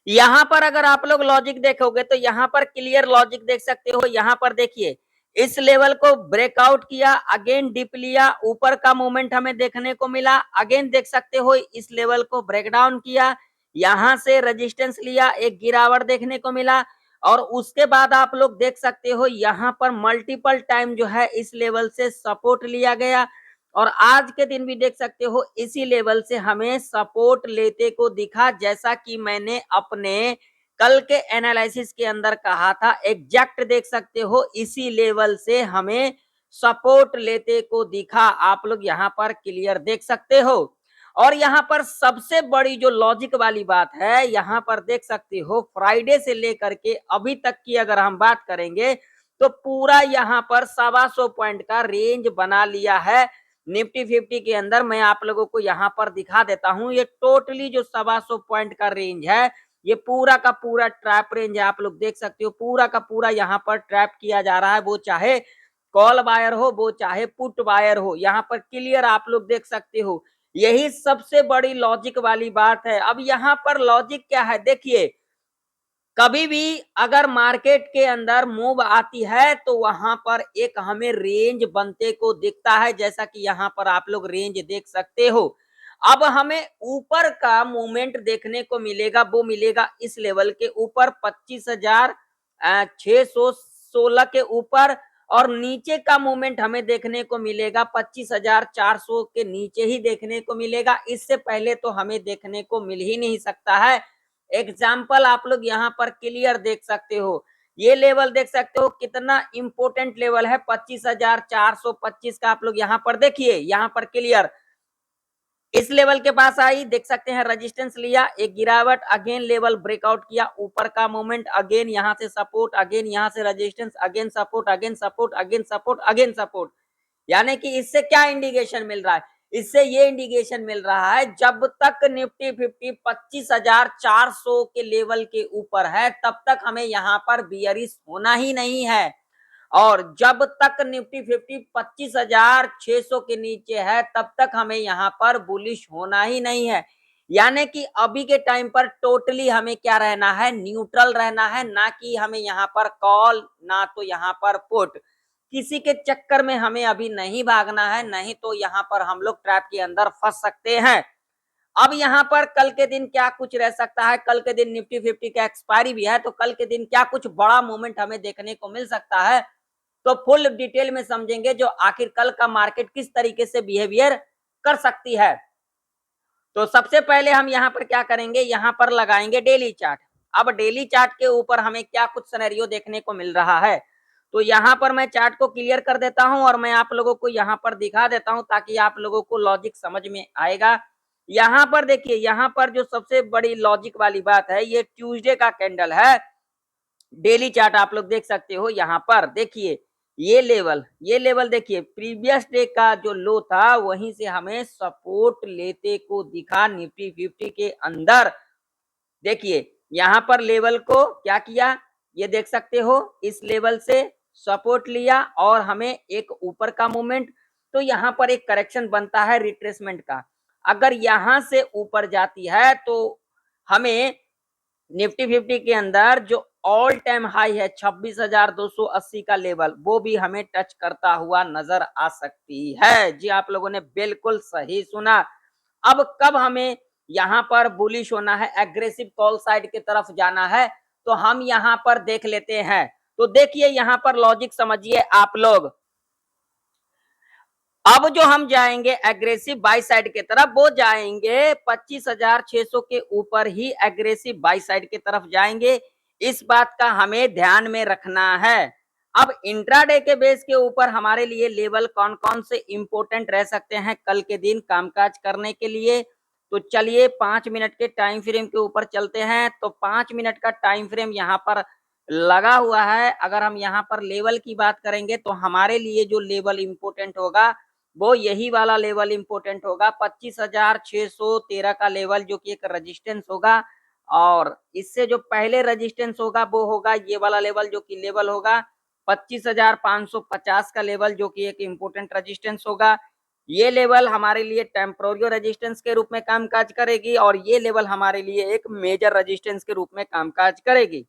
यहाँ पर अगर आप लोग लॉजिक देखोगे तो यहाँ पर क्लियर लॉजिक देख सकते हो। यहाँ पर देखिए इस लेवल को ब्रेकआउट किया, अगेन डिप लिया, ऊपर का मूवमेंट हमें देखने को मिला, अगेन देख सकते हो इस लेवल को ब्रेक डाउन किया, यहाँ से रेजिस्टेंस लिया, एक गिरावट देखने को मिला और उसके बाद आप लोग देख सकते हो यहाँ पर मल्टीपल टाइम जो है इस लेवल से सपोर्ट लिया गया और आज के दिन भी देख सकते हो इसी लेवल से हमें सपोर्ट लेते को दिखा, जैसा कि मैंने अपने कल के एनालिसिस के अंदर कहा था। एग्जैक्ट देख सकते हो इसी लेवल से हमें सपोर्ट लेते को दिखा, आप लोग यहाँ पर क्लियर देख सकते हो। और यहाँ पर सबसे बड़ी जो लॉजिक वाली बात है, यहाँ पर देख सकते हो फ्राइडे से लेकर के अभी तक की अगर हम बात करेंगे तो पूरा यहाँ पर 125 पॉइंट का रेंज बना लिया है निफ्टी 50 के अंदर। मैं आप लोगों को यहाँ पर दिखा देता हूँ, ये टोटली जो 125 पॉइंट का रेंज है ये पूरा का पूरा ट्रैप रेंज है। आप लोग देख सकते हो पूरा का पूरा यहाँ पर ट्रैप किया जा रहा है, वो चाहे कॉल बायर हो वो चाहे पुट बायर हो, यहाँ पर क्लियर आप लोग देख सकते हो। यही सबसे बड़ी लॉजिक वाली बात है। अब यहाँ पर लॉजिक क्या है देखिए, कभी भी अगर मार्केट के अंदर मूव आती है तो वहां पर एक हमें रेंज बनते को दिखता है, जैसा कि यहाँ पर आप लोग रेंज देख सकते हो। अब हमें ऊपर का मूवमेंट देखने को मिलेगा, वो मिलेगा इस लेवल के ऊपर 25,616 के ऊपर और नीचे का मूवमेंट हमें देखने को मिलेगा 25,400 के नीचे ही देखने को मिलेगा। इससे पहले तो हमें देखने को मिल ही नहीं सकता है। एग्जाम्पल आप लोग यहाँ पर क्लियर देख सकते हो, ये लेवल देख सकते हो कितना इंपोर्टेंट लेवल है 25,425 का। आप लोग यहाँ पर देखिए, यहाँ पर क्लियर इस लेवल के पास आई, देख सकते हैं रेजिस्टेंस लिया, एक गिरावट, अगेन लेवल ब्रेकआउट किया, ऊपर का मूवमेंट, अगेन यहाँ से सपोर्ट, अगेन यहाँ से resistance, again support, again support, again support, again support. यानी कि इससे क्या इंडिकेशन मिल रहा है, इससे ये इंडिकेशन मिल रहा है जब तक निफ्टी 50 25,400 के लेवल के ऊपर है तब तक हमें यहाँ पर बियरिश होना ही नहीं है और जब तक निफ्टी 50 25,600 के नीचे है तब तक हमें यहाँ पर बुलिश होना ही नहीं है। यानी कि अभी के टाइम पर टोटली हमें क्या रहना है, न्यूट्रल रहना है, ना कि हमें यहाँ पर कॉल ना तो यहाँ पर पुट, किसी के चक्कर में हमें अभी नहीं भागना है, नहीं तो यहाँ पर हम लोग ट्रैप के अंदर फंस सकते हैं। अब यहाँ पर कल के दिन क्या कुछ रह सकता है, कल के दिन निफ्टी 50 का एक्सपायरी भी है तो कल के दिन क्या कुछ बड़ा मूवमेंट हमें देखने को मिल सकता है, तो फुल डिटेल में समझेंगे जो आखिर कल का मार्केट किस तरीके से बिहेवियर कर सकती है। तो सबसे पहले हम यहाँ पर क्या करेंगे, यहाँ पर लगाएंगे डेली चार्ट। अब डेली चार्ट के ऊपर हमें क्या कुछ सिनेरियो देखने को मिल रहा है, तो यहाँ पर मैं चार्ट को क्लियर कर देता हूं और मैं आप लोगों को यहाँ पर दिखा देता हूं ताकि आप लोगों को लॉजिक समझ में आएगा। यहाँ पर देखिए, यहाँ पर जो सबसे बड़ी लॉजिक वाली बात है, ये ट्यूसडे का कैंडल है, डेली चार्ट आप लोग देख सकते हो। यहाँ पर देखिए ये लेवल देखिए, प्रीवियस डे का जो लो था वहीं से हमें सपोर्ट लेते को दिखा निफ्टी 50 के अंदर। देखिए यहाँ पर लेवल को क्या किया, ये देख सकते हो इस लेवल से सपोर्ट लिया और हमें एक ऊपर का मूवमेंट, तो यहाँ पर एक करेक्शन बनता है रिट्रेसमेंट का। अगर यहाँ से ऊपर जाती है तो हमें निफ्टी 50 के अंदर जो ऑल टाइम हाई है 26,280 का लेवल, वो भी हमें टच करता हुआ नजर आ सकती है। जी आप लोगों ने बिल्कुल सही सुना। अब कब हमें यहाँ पर बुलिश होना है, एग्रेसिव कॉल साइड की तरफ जाना है, तो हम यहाँ पर देख लेते हैं। तो देखिए यहाँ पर लॉजिक समझिए आप लोग, अब जो हम जाएंगे एग्रेसिव बाई साइड की तरफ, वो जाएंगे 25,600 के ऊपर ही एग्रेसिव बाई साइड की तरफ जाएंगे। इस बात का हमें ध्यान में रखना है। अब इंट्राडे के बेस के ऊपर हमारे लिए लेवल कौन कौन से इंपोर्टेंट रह सकते हैं कल के दिन कामकाज करने के लिए, तो चलिए 5 मिनट के टाइम फ्रेम के ऊपर चलते हैं। तो 5 मिनट का टाइम फ्रेम यहाँ पर लगा हुआ है। अगर हम यहाँ पर लेवल की बात करेंगे तो हमारे लिए जो लेवल इंपोर्टेंट होगा वो यही वाला लेवल इंपोर्टेंट होगा, 25,613 का लेवल, जो कि एक रेजिस्टेंस होगा। और इससे जो पहले रेजिस्टेंस होगा वो होगा ये वाला लेवल, जो कि लेवल होगा 25,550 का लेवल, जो कि एक इंपोर्टेंट रेजिस्टेंस होगा। ये लेवल हमारे लिए टेम्पोरियो रेजिस्टेंस के रूप में कामकाज करेगी और ये लेवल हमारे लिए एक मेजर रेजिस्टेंस के रूप में कामकाज करेगी।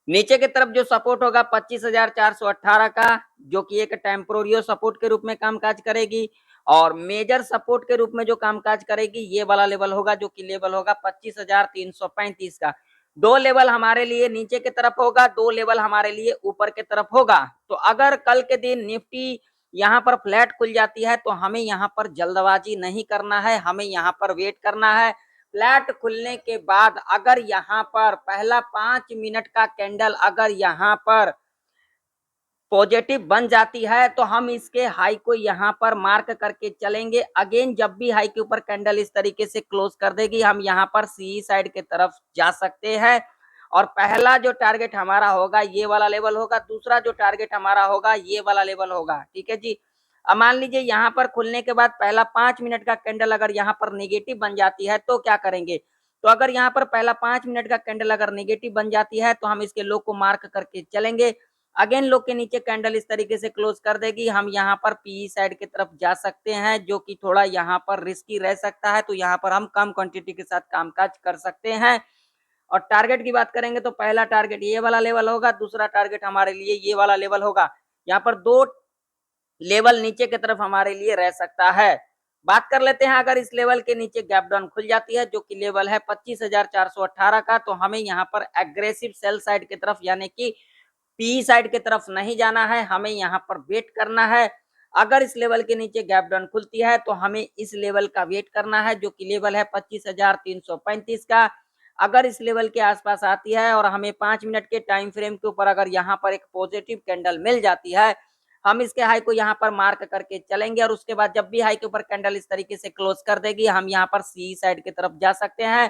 नीचे की तरफ जो सपोर्ट होगा 25,418 का, जो कि एक टेम्पोरियो सपोर्ट के रूप में कामकाज करेगी और मेजर सपोर्ट के रूप में जो कामकाज करेगी ये वाला लेवल होगा, जो कि लेवल होगा 25,335 का। दो लेवल हमारे लिए नीचे की तरफ होगा, दो लेवल हमारे लिए ऊपर की तरफ होगा। तो अगर कल के दिन निफ्टी यहाँ पर फ्लैट खुल जाती है तो हमें यहाँ पर जल्दबाजी नहीं करना है, हमें यहाँ पर वेट करना है। फ्लैट खुलने के बाद अगर यहाँ पर पहला 5 मिनट का कैंडल अगर यहाँ पर पॉजिटिव बन जाती है तो हम इसके हाई को यहाँ पर मार्क करके चलेंगे। अगेन जब भी हाई के ऊपर कैंडल इस तरीके से क्लोज कर देगी हम यहाँ पर सी साइड की तरफ जा सकते हैं और पहला जो टारगेट हमारा होगा ये वाला लेवल होगा, दूसरा जो टारगेट हमारा होगा ये वाला लेवल होगा। ठीक है जी। अब मान लीजिए यहाँ पर खुलने के बाद पहला 5 मिनट का कैंडल अगर यहाँ पर नेगेटिव बन जाती है तो क्या करेंगे? तो अगर यहाँ पर पहला 5 मिनट का कैंडल अगर नेगेटिव बन जाती है तो हम इसके लो को मार्क करके चलेंगे। अगेन लो के नीचे कैंडल इस तरीके से क्लोज कर देगी, हम यहाँ पर पीई साइड की तरफ जा सकते हैं, जो कि थोड़ा यहाँ पर रिस्की रह सकता है। तो यहाँ पर हम कम क्वांटिटी के साथ कामकाज कर सकते हैं। और टारगेट की बात करेंगे तो पहला टारगेट ये वाला लेवल होगा, दूसरा टारगेट हमारे लिए ये वाला लेवल होगा। यहाँ पर दो लेवल नीचे की तरफ हमारे लिए रह सकता है। बात कर लेते हैं अगर इस लेवल के नीचे गैप डाउन खुल जाती है, जो कि लेवल है 25,418 का, तो हमें यहाँ पर एग्रेसिव सेल साइड की तरफ यानी कि पी साइड की तरफ नहीं जाना है, हमें यहाँ पर वेट करना है। अगर इस लेवल के नीचे गैप डाउन खुलती है तो हमें इस लेवल का वेट करना है, जो कि लेवल है 25,335 का। अगर इस लेवल के आसपास आती है और हमें 5 मिनट के टाइम फ्रेम के ऊपर अगर यहाँ पर एक पॉजिटिव कैंडल मिल जाती है, हम इसके हाई को यहाँ पर मार्क करके चलेंगे और उसके बाद जब भी हाई के ऊपर कैंडल इस तरीके से क्लोज कर देगी हम यहाँ पर सी साइड की तरफ जा सकते हैं।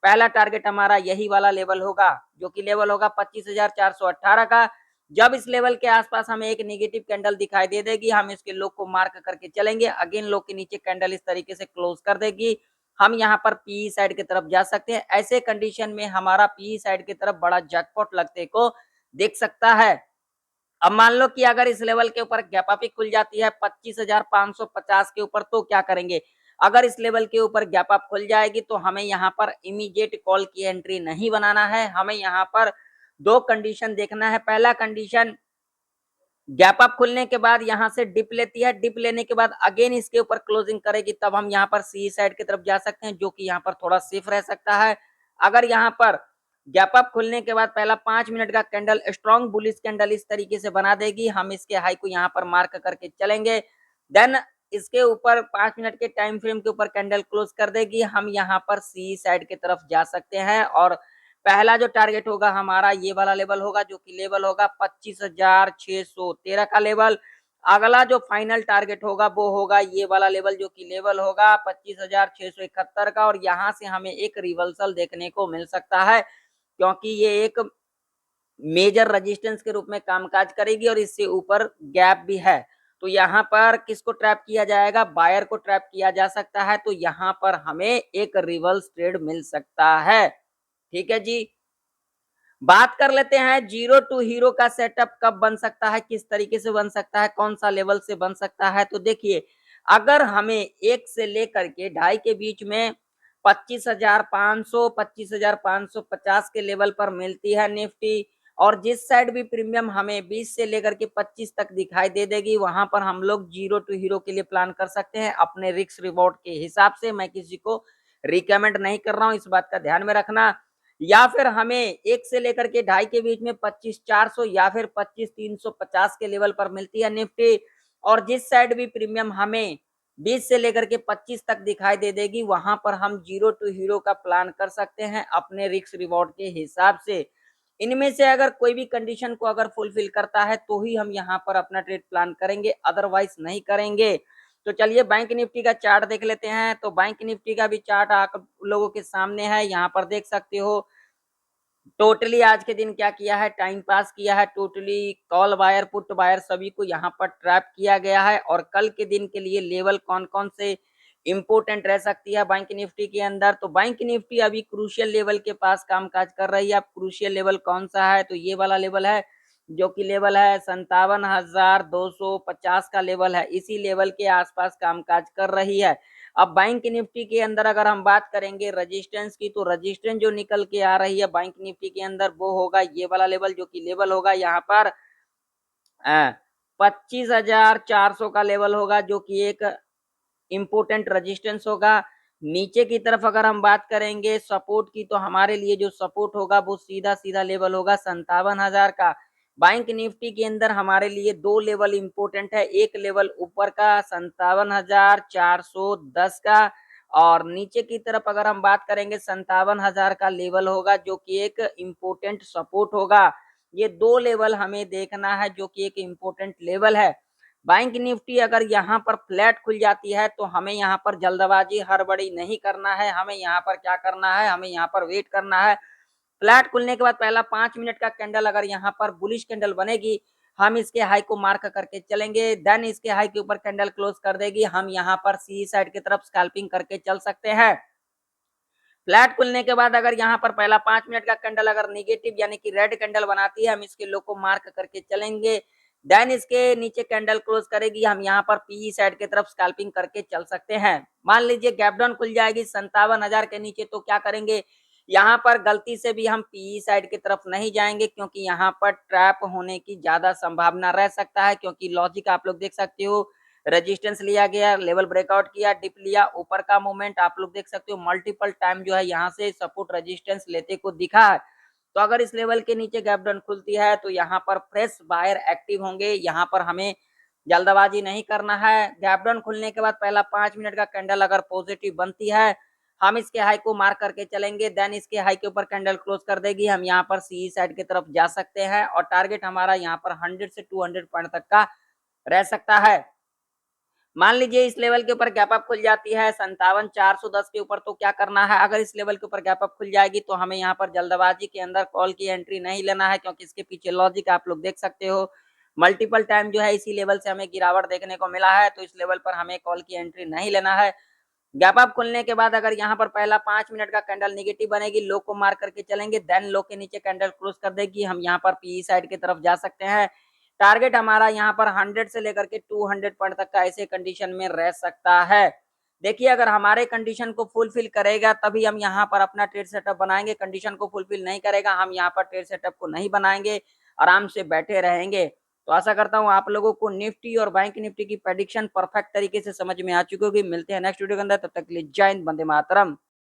पहला टारगेट हमारा यही वाला लेवल होगा, जो कि लेवल होगा 25,418 का। जब इस लेवल के आसपास हमें एक नेगेटिव कैंडल दिखाई दे देगी हम इसके लो को मार्क करके चलेंगे। अगेन लो के नीचे कैंडल इस तरीके से क्लोज कर देगी, हम यहाँ पर पी साइड की तरफ जा सकते हैं। ऐसे कंडीशन में हमारा पी साइड की तरफ बड़ा जैकपॉट लगते को देख सकता है। अब मान लो कि अगर इस लेवल के ऊपर गैप अप खुल जाती है 25,550 के ऊपर, तो क्या करेंगे? अगर इस लेवल के ऊपर गैप अप खुल जाएगी तो हमें यहाँ पर इमीडिएट कॉल की एंट्री नहीं बनाना है, हमें यहाँ पर दो कंडीशन देखना है। पहला कंडीशन, गैप अप खुलने के बाद यहाँ से डिप लेती है, डिप लेने के बाद अगेन इसके ऊपर क्लोजिंग करेगी, तब हम यहाँ पर सी साइड की तरफ जा सकते हैं, जो कि यहाँ पर थोड़ा सेफ रह सकता है। अगर यहाँ पर गैप अप खुलने के बाद पहला 5 मिनट का कैंडल स्ट्रॉन्ग बुलिश कैंडल इस तरीके से बना देगी, हम इसके हाई को यहाँ पर मार्क करके चलेंगे। देन इसके ऊपर 5 मिनट के टाइम फ्रेम के ऊपर कैंडल क्लोज कर देगी, हम यहाँ पर सी साइड की तरफ जा सकते हैं। और पहला जो टारगेट होगा हमारा ये वाला लेवल होगा, जो कि लेवल होगा 25,613 का लेवल। अगला जो फाइनल टारगेट होगा वो होगा ये वाला लेवल, जो कि लेवल होगा 25,671 का। और यहाँ से हमें एक रिवर्सल देखने को मिल सकता है, क्योंकि ये एक मेजर रेजिस्टेंस के रूप में कामकाज करेगी और इससे ऊपर गैप भी है। तो यहाँ पर किसको ट्रैप किया जाएगा? बायर को ट्रैप किया जा सकता है। तो यहाँ पर हमें एक रिवर्स ट्रेड मिल सकता है। ठीक है जी। बात कर लेते हैं जीरो टू हीरो का सेटअप कब बन सकता है, किस तरीके से बन सकता है, कौन सा लेवल से बन सकता है। तो देखिए, अगर हमें 1 से लेकर के 2.5 के बीच में 25,500 25,550 के लेवल पर मिलती है निफ्टी, और जिस साइड भी प्रीमियम हमें 20 से लेकर के 25 तक दिखाई दे देगी, वहां पर हम लोग जीरो टू हीरो के लिए प्लान कर सकते हैं अपने रिस्क रिवॉर्ड के हिसाब से। मैं किसी को रिकमेंड नहीं कर रहा हूं, इस बात का ध्यान में रखना। या फिर हमें 1 से लेकर के 2.5 के बीच में 25,400 या फिर 25,350 के लेवल पर मिलती है निफ्टी, और जिस साइड भी प्रीमियम हमें 20 से लेकर के 25 तक दिखाई दे देगी, वहां पर हम जीरो टू हीरो का प्लान कर सकते हैं अपने रिस्क रिवॉर्ड के हिसाब से। इनमें से अगर कोई भी कंडीशन को अगर फुलफिल करता है तो ही हम यहाँ पर अपना ट्रेड प्लान करेंगे, अदरवाइज नहीं करेंगे। तो चलिए बैंक निफ्टी का चार्ट देख लेते हैं। तो बैंक निफ्टी का भी चार्ट आप लोगों के सामने है, यहाँ पर देख सकते हो। टोटली आज के दिन क्या किया है, टाइम पास किया है। Totally call buyer put buyer सभी को यहाँ पर ट्रैप किया गया है। और कल के दिन के लिए लेवल कौन कौन से इंपोर्टेंट रह सकती है बैंक निफ्टी के अंदर, तो बैंक निफ्टी अभी क्रूशियल लेवल के पास कामकाज कर रही है। अब क्रूशियल लेवल कौन सा है, तो ये वाला लेवल है जो कि लेवल है 57,250 का लेवल है, इसी लेवल के आसपास कामकाज कर रही है। अब बैंक निफ्टी के अंदर अगर हम बात करेंगे रेजिस्टेंस की, तो रेजिस्टेंस जो निकल के आ रही है बैंक निफ्टी के अंदर वो होगा ये वाला लेवल, जो कि लेवल होगा यहाँ पर 25,400 का लेवल होगा, जो कि एक इम्पोर्टेंट रेजिस्टेंस होगा। नीचे की तरफ अगर हम बात करेंगे सपोर्ट की, तो हमारे लिए जो सपोर्ट होगा वो सीधा सीधा लेवल होगा 57,000 का। बैंक निफ्टी के अंदर हमारे लिए दो लेवल इंपॉर्टेंट है, एक लेवल ऊपर का 57,410 का, और नीचे की तरफ अगर हम बात करेंगे 57,000 का लेवल होगा, जो कि एक इम्पोर्टेंट सपोर्ट होगा। ये दो लेवल हमें देखना है, जो कि एक इम्पोर्टेंट लेवल है। बैंक निफ्टी अगर यहाँ पर फ्लैट खुल जाती है तो हमें यहाँ पर जल्दबाजी हड़बड़ी नहीं करना है, हमें यहाँ पर क्या करना है, हमें यहाँ पर वेट करना है। फ्लैट खुलने के बाद पहला 5 मिनट का कैंडल अगर यहाँ पर बुलिश कैंडल बनेगी, हम इसके हाई को मार्क करके चलेंगे, देन इसके हाई के ऊपर कैंडल क्लोज कर देगी, हम यहाँ पर सी साइड की तरफ स्कैल्पिंग करके चल सकते हैं। फ्लैट खुलने के बाद अगर यहाँ पर पहला 5 मिनट का कैंडल अगर निगेटिव यानी कि रेड कैंडल बनाती है, हम इसके लो को मार्क करके चलेंगे, देन इसके नीचे कैंडल क्लोज करेगी, हम यहाँ पर पीई साइड की तरफ स्कैल्पिंग करके चल सकते हैं। मान लीजिए गैप डाउन खुल जाएगी 57,000 के नीचे, तो क्या करेंगे, यहाँ पर गलती से भी हम पीई साइड की तरफ नहीं जाएंगे, क्योंकि यहाँ पर ट्रैप होने की ज्यादा संभावना रह सकता है, क्योंकि लॉजिक आप लोग देख सकते हो, रेजिस्टेंस लिया गया, लेवल ब्रेकआउट किया, डिप लिया, ऊपर का मूवमेंट आप लोग देख सकते हो, मल्टीपल टाइम जो है यहाँ से सपोर्ट रेजिस्टेंस लेते को दिखा है। तो अगर इस लेवल के नीचे गैप डाउन खुलती है तो यहाँ पर फ्रेश बायर एक्टिव होंगे, यहाँ पर हमें जल्दबाजी नहीं करना है। गैप डाउन खुलने के बाद पहला 5 मिनट का कैंडल अगर पॉजिटिव बनती है, हम इसके हाई को मार्क करके चलेंगे, देन इसके हाई के ऊपर कैंडल क्लोज कर देगी, हम यहाँ पर सी साइड की तरफ जा सकते हैं, और टारगेट हमारा यहाँ पर 100 से 200 पॉइंट तक का रह सकता है। मान लीजिए इस लेवल के ऊपर गैप अप खुल जाती है 57,410 के ऊपर, तो क्या करना है, अगर इस लेवल के ऊपर गैप अप खुल जाएगी तो हमें यहाँ पर जल्दबाजी के अंदर कॉल की एंट्री नहीं लेना है, क्योंकि इसके पीछे लॉजिक आप लोग देख सकते हो, मल्टीपल टाइम जो है इसी लेवल से हमें गिरावट देखने को मिला है, तो इस लेवल पर हमें कॉल की एंट्री नहीं लेना है। गैप अप खुलने के बाद अगर यहाँ पर पहला 5 मिनट का कैंडल निगेटिव बनेगी, लो को मार्क करके चलेंगे, देन लो के नीचे कैंडल क्लोज कर देगी, हम यहाँ पर पीई साइड की तरफ जा सकते हैं। टारगेट हमारा यहाँ पर 100 से लेकर के 200 पॉइंट तक का ऐसे कंडीशन में रह सकता है। देखिए अगर हमारे कंडीशन को फुलफिल करेगा तभी हम यहाँ पर अपना ट्रेड सेटअप बनाएंगे, कंडीशन को फुलफिल नहीं करेगा हम यहाँ पर ट्रेड सेटअप को नहीं बनाएंगे, आराम से बैठे रहेंगे। तो आशा करता हूँ आप लोगों को निफ्टी और बैंक निफ्टी की प्रेडिक्शन परफेक्ट तरीके से समझ में आ चुकी होगी। मिलते हैं नेक्स्ट वीडियो के अंदर, तब तक के लिए जय हिंद, वंदे मातरम।